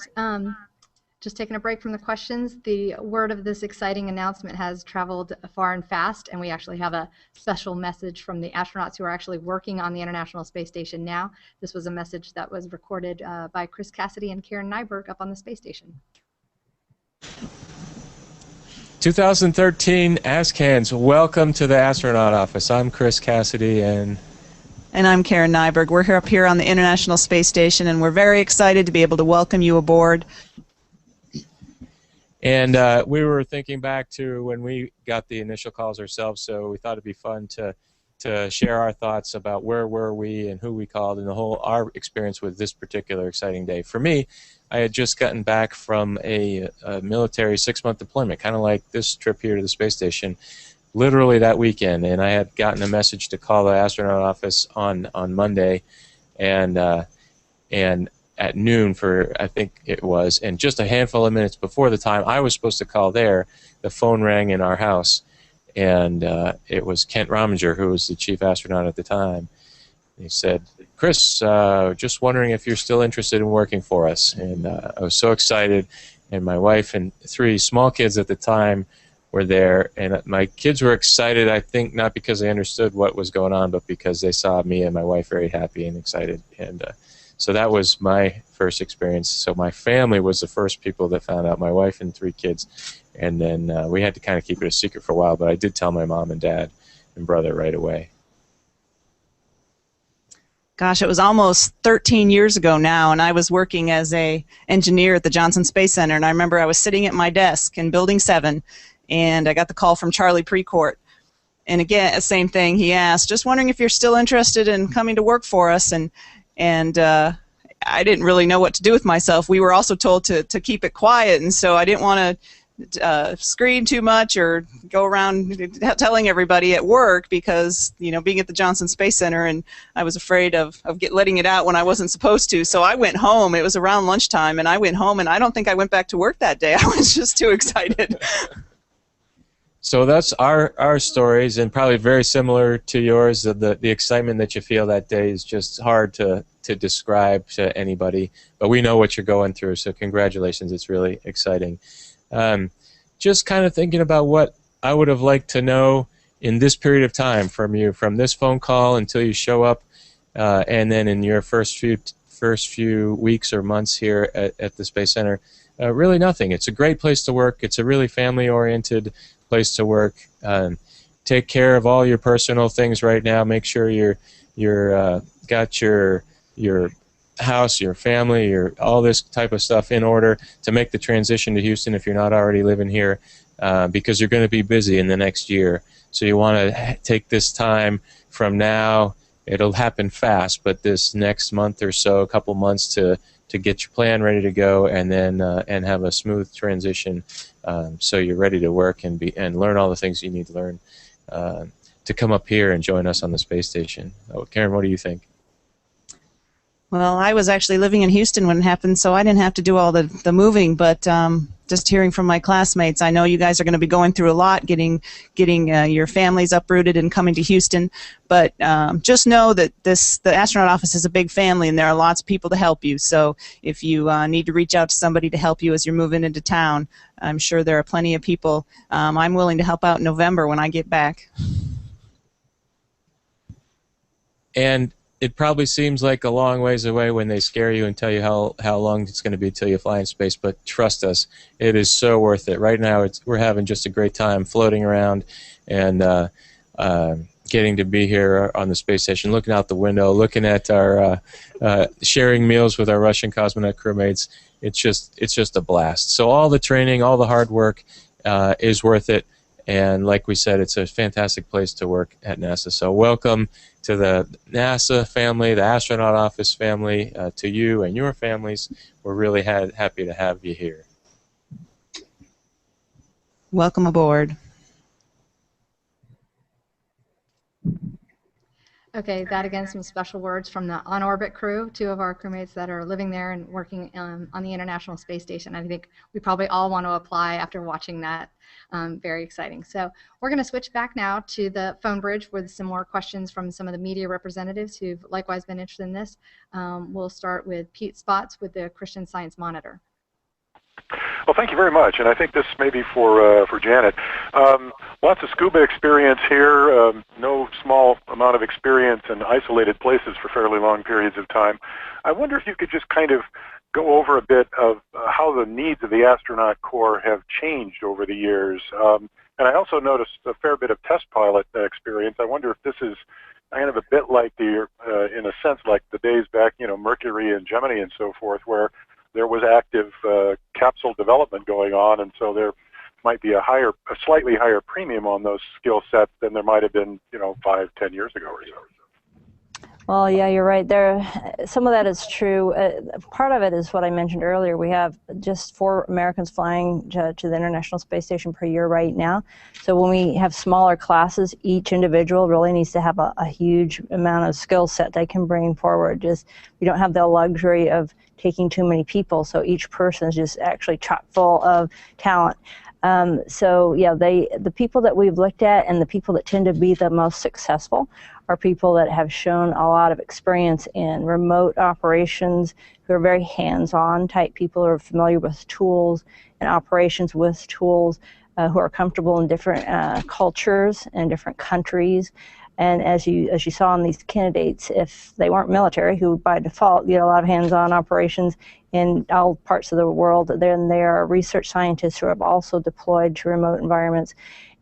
Just taking a break from the questions, the word of this exciting announcement has traveled far and fast, and we actually have a special message from the astronauts who are actually working on the International Space Station now. This was a message that was recorded by Chris Cassidy and Karen Nyberg up on the space station. 2013 AskHands, welcome to the astronaut office. I'm Chris Cassidy and I'm Karen Nyberg. We're up here on the International Space Station, and we're very excited to be able to welcome you aboard. And we were thinking back to when we got the initial calls ourselves, so we thought it'd be fun to share our thoughts about where were we and who we called and our experience with this particular exciting day. For me, I had just gotten back from a military 6-month deployment, kind of like this trip here to the space station, literally that weekend. And I had gotten a message to call the astronaut office on Monday, and at noon I think it was, and just a handful of minutes before the time I was supposed to call there, the phone rang in our house, and it was Kent Rominger, who was the chief astronaut at the time. He said, "Chris, just wondering if you're still interested in working for us." And I was so excited, and my wife and 3 small kids at the time were there, and my kids were excited, I think, not because they understood what was going on, but because they saw me and my wife very happy and excited. And so that was my first experience. So my family was the first people that found out, my wife and 3 kids. And then we had to kind of keep it a secret for a while, but I did tell my mom and dad and brother right away. Gosh, it was almost 13 years ago now, and I was working as a engineer at the Johnson Space Center, and I remember I was sitting at my desk in Building 7, and I got the call from Charlie Precourt. And again, same thing, he asked, just wondering if you're still interested in coming to work for us, and I didn't really know what to do with myself. We were also told to keep it quiet, and so I didn't want to screen too much or go around telling everybody at work because, you know, being at the Johnson Space Center, and I was afraid of letting it out when I wasn't supposed to. So I went home. It was around lunchtime, and I went home, and I don't think I went back to work that day. I was just too excited. So that's our stories, and probably very similar to yours. The excitement that you feel that day is just hard to describe to anybody, but we know what you're going through, so congratulations. It's really exciting. Just kind of thinking about what I would have liked to know in this period of time from you, from this phone call until you show up, and then in your first few weeks or months here at the Space Center. Really nothing. It's a great place to work. It's a really family-oriented place to work. Take care of all your personal things right now. Make sure you're got your house, your family, all this type of stuff in order to make the transition to Houston if you're not already living here, because you're going to be busy in the next year. So you want to take this time from now. It'll happen fast, but this next month or so, a couple months to get your plan ready to go, and then and have a smooth transition, so you're ready to work and learn all the things you need to learn to come up here and join us on the space station. Karen, what do you think? Well, I was actually living in Houston when it happened, so I didn't have to do all the moving, but just hearing from my classmates, I know you guys are going to be going through a lot, getting your families uprooted and coming to Houston, but just know that the astronaut office is a big family, and there are lots of people to help you, so if you need to reach out to somebody to help you as you're moving into town, I'm sure there are plenty of people. I'm willing to help out in November when I get back. And it probably seems like a long ways away when they scare you and tell you how long it's going to be till you fly in space, but trust us, it is so worth it. Right now we're having just a great time floating around and getting to be here on the space station, looking out the window, looking at our sharing meals with our Russian cosmonaut crewmates. It's just a blast. So all the training, all the hard work is worth it. And like we said, it's a fantastic place to work at NASA. So welcome to the NASA family, the astronaut office family, to you and your families. We're really happy to have you here. Welcome aboard. Okay, that again, some special words from the on-orbit crew, 2 of our crewmates that are living there and working on the International Space Station. I think we probably all want to apply after watching that. Very exciting. So we're going to switch back now to the phone bridge with some more questions from some of the media representatives who've likewise been interested in this. We'll start with Pete Spots with the Christian Science Monitor. Well, thank you very much, and I think this may be for Janet. Lots of scuba experience here, no small amount of experience in isolated places for fairly long periods of time. I wonder if you could just kind of go over a bit of how the needs of the astronaut corps have changed over the years. And I also noticed a fair bit of test pilot experience. I wonder if this is kind of a bit like in a sense, like the days back, Mercury and Gemini and so forth, where there was active capsule development going on, and so there might be a slightly higher premium on those skill sets than there might have been, 5-10 years ago or so. Well, yeah, you're right. Some of that is true. Part of it is what I mentioned earlier. We have just 4 Americans flying to the International Space Station per year right now. So when we have smaller classes, each individual really needs to have a huge amount of skill set they can bring forward. We don't have the luxury of taking too many people, so each person is just actually chock full of talent. So yeah, the people that we've looked at and the people that tend to be the most successful are people that have shown a lot of experience in remote operations, who are very hands-on type people, who are familiar with tools and operations with tools, who are comfortable in different cultures and different countries. And as you saw in these candidates, if they weren't military, who by default get a lot of hands-on operations in all parts of the world, then they are research scientists who have also deployed to remote environments.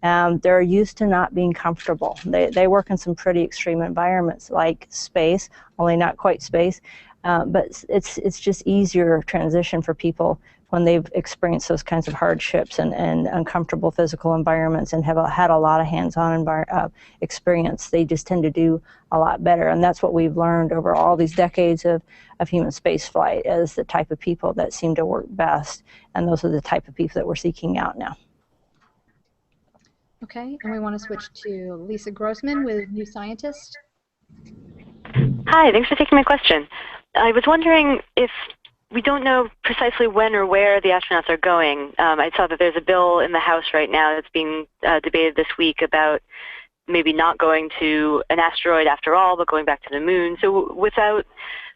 They're used to not being comfortable. They work in some pretty extreme environments like space, only not quite space, but it's just easier transition for people when they've experienced those kinds of hardships and uncomfortable physical environments and have had a lot of hands-on experience. They just tend to do a lot better, and that's what we've learned over all these decades of human spaceflight as the type of people that seem to work best, and those are the type of people that we're seeking out now. Okay, and we want to switch to Lisa Grossman with New Scientist. Hi, thanks for taking my question. I was wondering if we don't know precisely when or where the astronauts are going. I saw that there's a bill in the House right now that's being debated this week about maybe not going to an asteroid after all, but going back to the moon. So without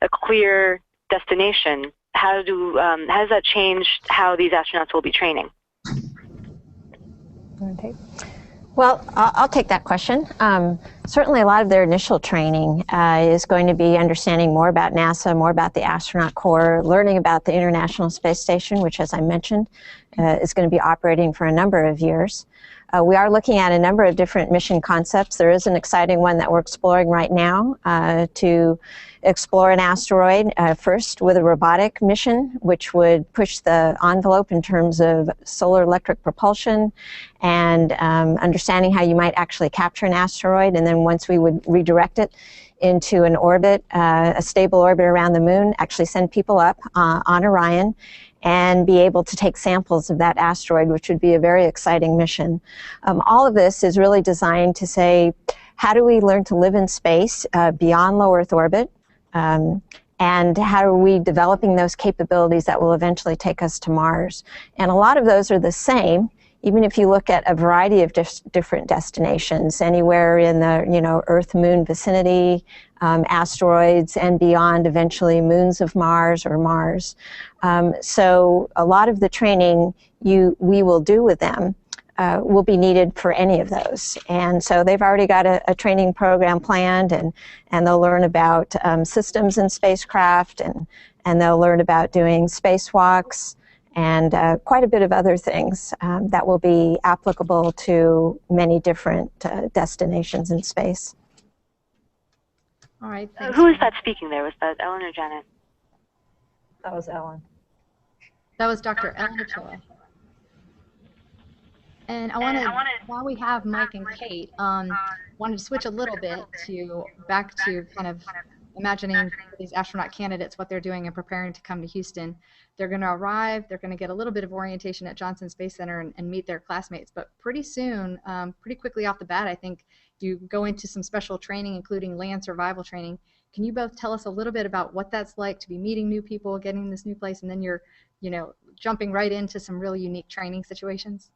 a clear destination, how does that change how these astronauts will be training? Well, I'll take that question. Certainly a lot of their initial training is going to be understanding more about NASA, more about the astronaut corps, learning about the International Space Station, which, as I mentioned, is going to be operating for a number of years. We are looking at a number of different mission concepts. There is an exciting one that we're exploring right now to explore an asteroid, first with a robotic mission, which would push the envelope in terms of solar electric propulsion and understanding how you might actually capture an asteroid. And then once we would redirect it into an orbit, a stable orbit around the moon, actually send people up on Orion and be able to take samples of that asteroid, which would be a very exciting mission. All of this is really designed to say, how do we learn to live in space beyond low Earth orbit? And how are we developing those capabilities that will eventually take us to Mars? And a lot of those are the same, even if you look at a variety of different destinations, anywhere in the Earth-Moon vicinity, asteroids, and beyond, eventually moons of Mars or Mars. So a lot of the training we will do with them will be needed for any of those. And so they've already got a training program planned, and they'll learn about systems in spacecraft, and they'll learn about doing spacewalks, and quite a bit of other things that will be applicable to many different destinations in space. All right. Who is that speaking there? Was that Ellen or Janet? That was Ellen. That was Dr. Ellen Ochoa. And I wanted, while we have Mike and Kate, wanted to switch a little bit back to kind of imagining these astronaut candidates, what they're doing and preparing to come to Houston. They're going to arrive, they're going to get a little bit of orientation at Johnson Space Center and meet their classmates, but pretty soon, pretty quickly off the bat, I think you go into some special training, including land survival training. Can you both tell us a little bit about what that's like to be meeting new people, getting this new place, and then you're, jumping right into some really unique training situations?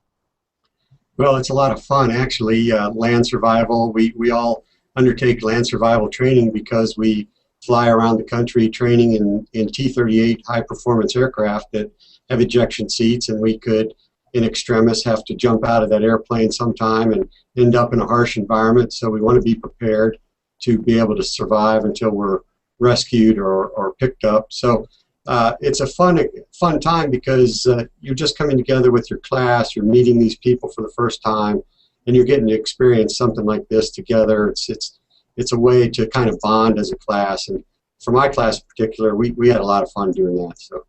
Well, it's a lot of fun, actually. Land survival, we all undertake land survival training because we fly around the country training in T-38 high-performance aircraft that have ejection seats, and we could, in extremis, have to jump out of that airplane sometime and end up in a harsh environment. So we want to be prepared to be able to survive until we're rescued or picked up. So it's a fun time because you're just coming together with your class, you're meeting these people for the first time, and you're getting to experience something like this together. It's a way to kind of bond as a class, and for my class in particular, we had a lot of fun doing that. So.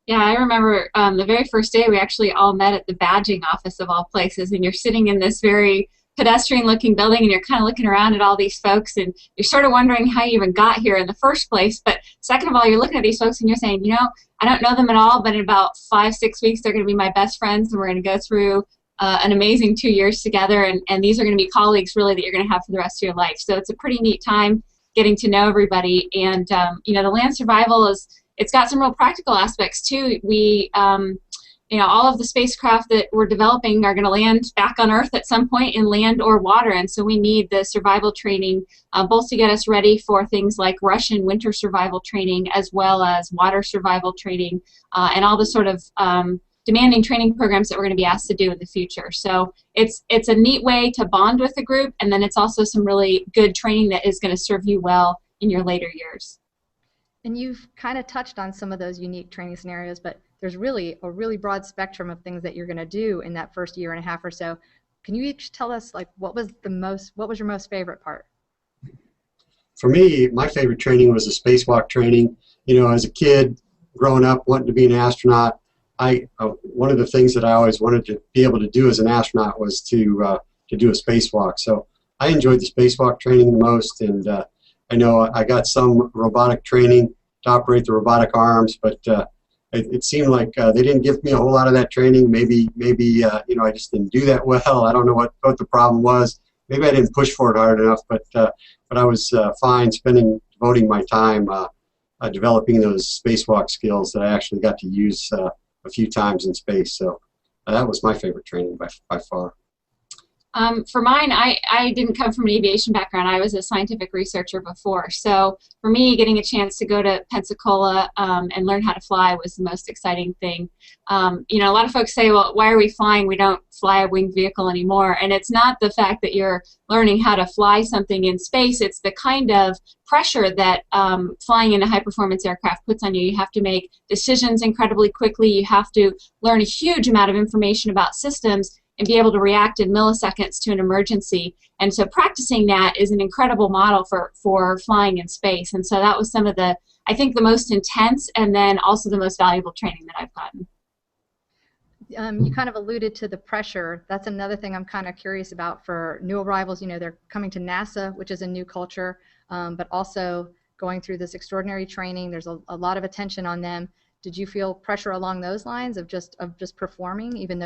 Yeah, I remember the very first day we actually all met at the badging office of all places, and you're sitting in this very pedestrian-looking building, and you're kind of looking around at all these folks, and you're sort of wondering how you even got here in the first place. But second of all, you're looking at these folks and you're saying, I don't know them at all, but in about 5-6 weeks, they're going to be my best friends, and we're going to go through an amazing 2 years together, and these are going to be colleagues really that you're going to have for the rest of your life. So it's a pretty neat time getting to know everybody. And the land survival it's got some real practical aspects too. We all of the spacecraft that we're developing are going to land back on Earth at some point in land or water, and so we need the survival training both to get us ready for things like Russian winter survival training, as well as water survival training, and all the sort of demanding training programs that we're going to be asked to do in the future. So it's a neat way to bond with the group, and then it's also some really good training that is going to serve you well in your later years. And you've kind of touched on some of those unique training scenarios, but there's really a really broad spectrum of things that you're going to do in that first year and a half or so. can you each tell us like what was your most favorite part? For me, my favorite training was the spacewalk training. You know, as a kid, growing up wanting to be an astronaut, one of the things that I always wanted to be able to do as an astronaut was to do a spacewalk. So I enjoyed the spacewalk training the most, and I know I got some robotic training to operate the robotic arms, but it seemed like they didn't give me a whole lot of that training. Maybe you know, I just didn't do that well. I don't know what the problem was. Maybe I didn't push for it hard enough, but I was fine devoting my time developing those spacewalk skills that I actually got to use a few times in space. So that was my favorite training by far. For mine, I didn't come from an aviation background. I was a scientific researcher before. So for me, getting a chance to go to Pensacola and learn how to fly was the most exciting thing. You know, a lot of folks say, well, why are we flying? We don't fly a winged vehicle anymore. And it's not the fact that you're learning how to fly something in space. It's the kind of pressure that flying in a high-performance aircraft puts on you. You have to make decisions incredibly quickly. You have to learn a huge amount of information about systems and be able to react in milliseconds to an emergency. And so practicing that is an incredible model for flying in space. And so that was some of the, I think, the most intense and then also the most valuable training that I've gotten. You kind of alluded to the pressure. That's another thing I'm kind of curious about for new arrivals. You know, they're coming to NASA, which is a new culture, but also going through this extraordinary training. There's a lot of attention on them. Did you feel pressure along those lines of just performing, even though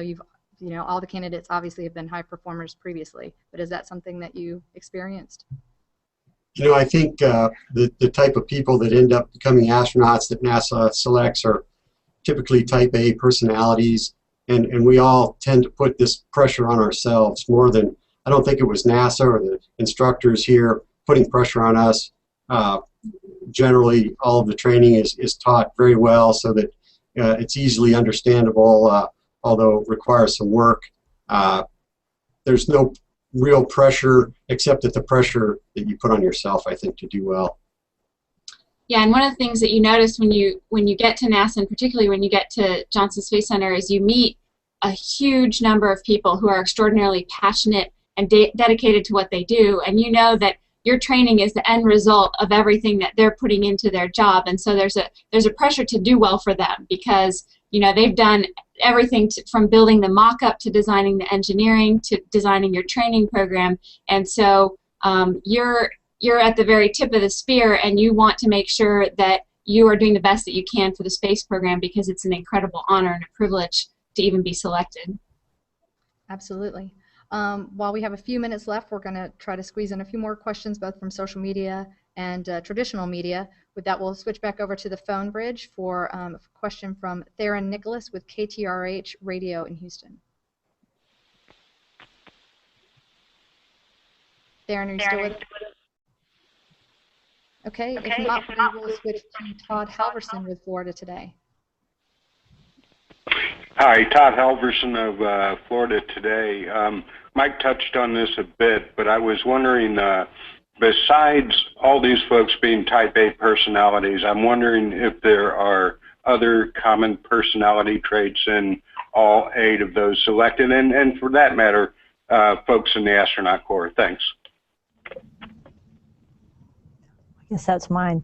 you know, all the candidates obviously have been high performers previously, but is that something that you experienced? You know, I think the type of people that end up becoming astronauts that NASA selects are typically type A personalities, and we all tend to put this pressure on ourselves more than, I don't think it was NASA or the instructors here putting pressure on us. Generally, all of the training is taught very well so that it's easily understandable, although it requires some work. There's no real pressure except that the pressure that you put on yourself, I think, to do well. Yeah, and one of the things that you notice when you get to NASA, and particularly when you get to Johnson Space Center, is you meet a huge number of people who are extraordinarily passionate and dedicated to what they do, and you know that your training is the end result of everything that they're putting into their job, and so there's a pressure to do well for them because, you know, they've done everything from building the mock-up to designing the engineering to designing your training program, and so you're at the very tip of the spear, and you want to make sure that you are doing the best that you can for the space program because it's an incredible honor and a privilege to even be selected. Absolutely. While we have a few minutes left, we're going to try to squeeze in a few more questions, both from social media and traditional media. With that, we'll switch back over to the phone bridge for a question from Theron Nicholas with KTRH Radio in Houston. Theron, are you still with us? Okay, if not, we will switch to Todd Halverson with Florida Today. Hi, Todd Halverson of Florida Today. Mike touched on this a bit, but I was wondering, besides all these folks being type A personalities, I'm wondering if there are other common personality traits in all 8 of those selected, and for that matter, folks in the astronaut corps. Thanks. I guess that's mine.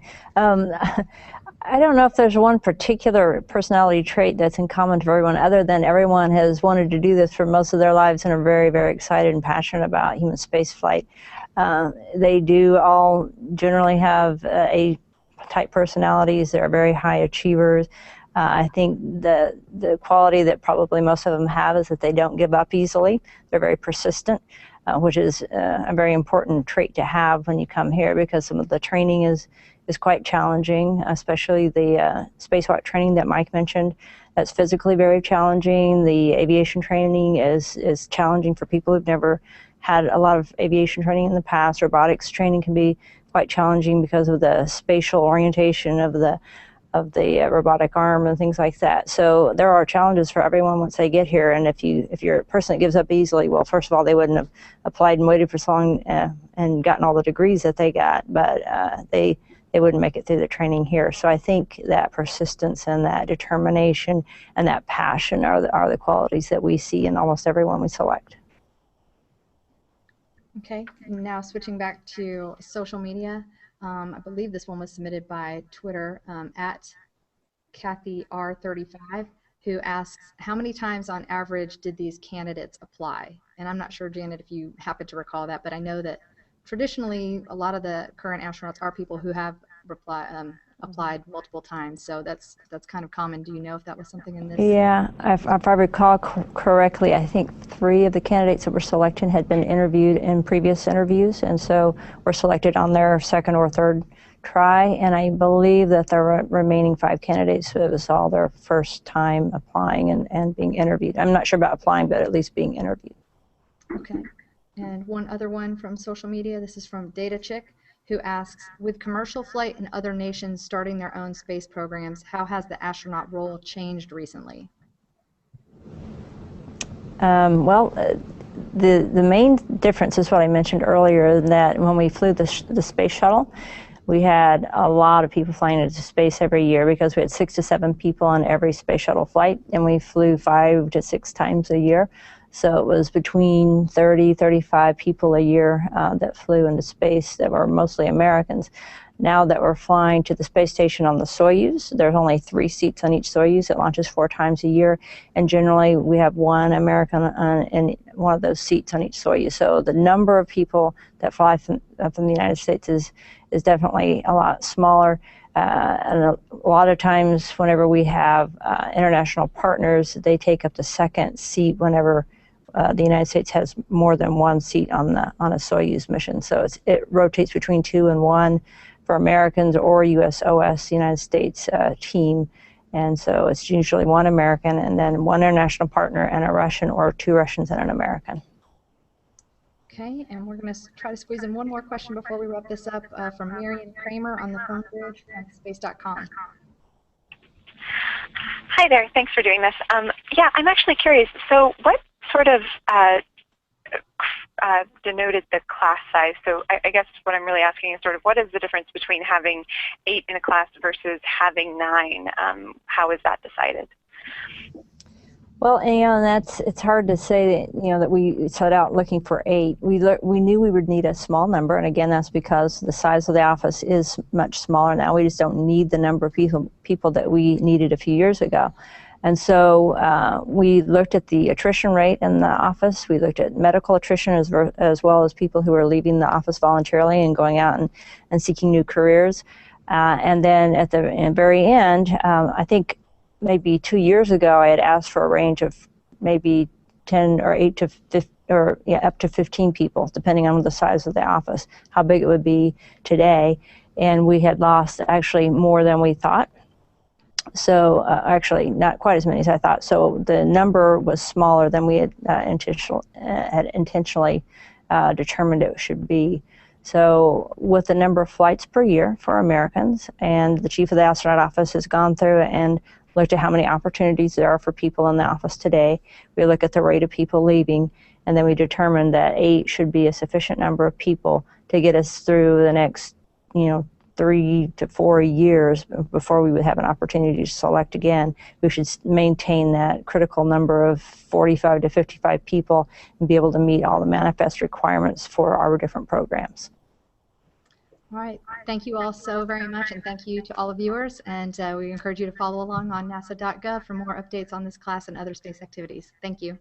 I don't know if there's one particular personality trait that's in common to everyone, other than everyone has wanted to do this for most of their lives and are very, very excited and passionate about human space flight. They do all generally have A-type personalities. They're very high achievers. I think the quality that probably most of them have is that they don't give up easily. They're very persistent, which is a very important trait to have when you come here, because some of the training is quite challenging, especially the spacewalk training that Mike mentioned. That's physically very challenging. The aviation training is challenging for people who've never had a lot of aviation training in the past. Robotics training can be quite challenging because of the spatial orientation of the robotic arm and things like that. So there are challenges for everyone once they get here. And if you're a person that gives up easily, well, first of all, they wouldn't have applied and waited for so long and gotten all the degrees that they got, but they wouldn't make it through the training here. So I think that persistence and that determination and that passion are the qualities that we see in almost everyone we select. Okay, now switching back to social media. I believe this one was submitted by Twitter at Kathy R35, who asks, how many times on average did these candidates apply? And I'm not sure, Janet, if you happen to recall that, but I know that traditionally a lot of the current astronauts are people who have applied multiple times, so that's kind of common. Do you know if that was something in this? Yeah, if I recall correctly, I think 3 of the candidates that were selected had been interviewed in previous interviews, and so were selected on their second or third try, and I believe that the remaining 5 candidates, it was all their first time applying and being interviewed. I'm not sure about applying, but at least being interviewed. Okay, and one other one from social media. This is from Data Chick, who asks, with commercial flight and other nations starting their own space programs, how has the astronaut role changed recently? The main difference is what I mentioned earlier, that when we flew the space shuttle, we had a lot of people flying into space every year because we had 6 to 7 people on every space shuttle flight, and we flew 5 to 6 times a year. So it was between 30, 35 people a year that flew into space that were mostly Americans. Now that we're flying to the space station on the Soyuz, there's only 3 seats on each Soyuz. It launches 4 times a year, and generally we have 1 American in one of those seats on each Soyuz. So the number of people that fly from the United States is definitely a lot smaller. And a lot of times whenever we have international partners, they take up the second seat whenever the United States has more than 1 seat on a Soyuz mission. So it rotates between 2 and 1 for Americans or USOS, United States team. And so it's usually 1 American and then 1 international partner and a Russian, or 2 Russians and an American. Okay, and we're going to try to squeeze in one more question before we wrap this up from Marion Kramer on the phone bridge from space.com. Hi there, thanks for doing this. Yeah, I'm actually curious. So what sort of denoted the class size? So I guess what I'm really asking is sort of what is the difference between having 8 in a class versus having 9? How is that decided? Well, it's hard to say that, that we set out looking for 8. We knew we would need a small number, and again, that's because the size of the office is much smaller now. We just don't need the number of people that we needed a few years ago. And so we looked at the attrition rate in the office. We looked at medical attrition as well as people who are leaving the office voluntarily and going out and seeking new careers. And then at the very end, I think maybe 2 years ago, I had asked for a range of maybe 10 or 8 to 15, or up to 15 people, depending on the size of the office, how big it would be today. And we had lost actually more than we thought. So actually not quite as many as I thought. So the number was smaller than we had intentionally determined it should be. So with the number of flights per year for Americans, and the chief of the astronaut office has gone through and looked at how many opportunities there are for people in the office today. We look at the rate of people leaving, and then we determined that 8 should be a sufficient number of people to get us through the next, 3 to 4 years before we would have an opportunity to select again. We should maintain that critical number of 45 to 55 people and be able to meet all the manifest requirements for our different programs. All right. Thank you all so very much, and thank you to all the viewers. And we encourage you to follow along on nasa.gov for more updates on this class and other space activities. Thank you.